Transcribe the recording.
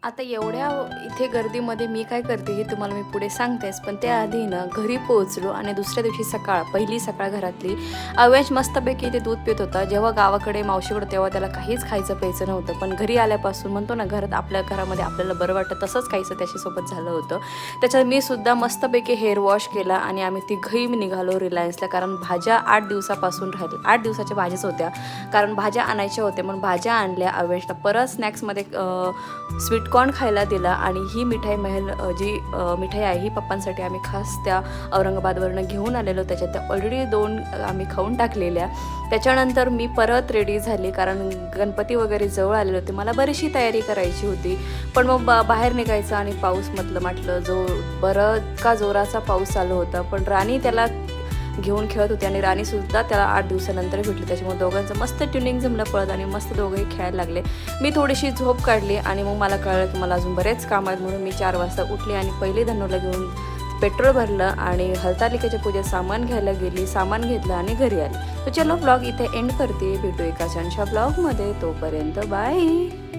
आता एवढ्या इथे गर्दीमध्ये मी काय करते हे तुम्हाला मी पुढे सांगतेच, पण त्याआधी ना घरी पोहोचलो आणि दुसऱ्या दिवशी सकाळ, पहिली सकाळ घरातली. अव्यांश मस्तपैकी इथे दूध पित होता. जेव्हा गावाकडे मावशीकडे तेव्हा त्याला काहीच खायचं प्यायचं नव्हतं, पण घरी आल्यापासून म्हणतो ना घरात आपल्या घरामध्ये आपल्याला बरं वाटतं तसंच काहीचं त्याच्यासोबत झालं होतं. त्याच्यात मी सुद्धा मस्तपैकी हेअर वॉश केला आणि आम्ही तिघंही निघालो रिलायन्सला, कारण भाज्या 8 दिवसापासून राहिल्या. 8 दिवसाच्या भाज्याच होत्या, कारण भाज्या आणायच्या होत्या म्हणून भाज्या आणल्या. अव्यांशला परत स्नॅक्समध्ये स्वीटकॉर्न खायला दिला आणि ही मिठाई महल जी मिठाई आहे ही पप्पांसाठी आम्ही खास त्या औरंगाबादवरनं घेऊन आलेलो. त्याच्यात त्या ऑलरेडी 2 आम्ही खाऊन टाकलेल्या. त्याच्यानंतर मी परत रेडी झाली, कारण गणपती वगैरे जवळ आलेले होते. मला बरीचशी तयारी करायची होती, पण मग बाहेर निघायचं आणि पाऊस म्हटलं बरं का जोराचा पाऊस चालू होता. पण राणी त्याला घेऊन खेळत होती आणि राणीसुद्धा त्याला 8 दिवसानंतर भेटली. त्याच्यामुळे दोघांचं मस्त ट्युनिंग जमलं पळत आणि मस्त दोघंही खेळायला लागले. मी थोडीशी झोप काढली आणि मग मला कळलं की मला अजून बरेच काम आहेत, म्हणून मी 4 वाजता उठली आणि पहिले धनुला घेऊन पेट्रोल भरलं आणि हरतालिकेच्या पूजेत सामान घ्यायला गेली. सामान घेतलं आणि घरी आली. तर चलो ब्लॉग इथे एंड करते. भेटू एका छानशा ब्लॉगमध्ये. तोपर्यंत बाय.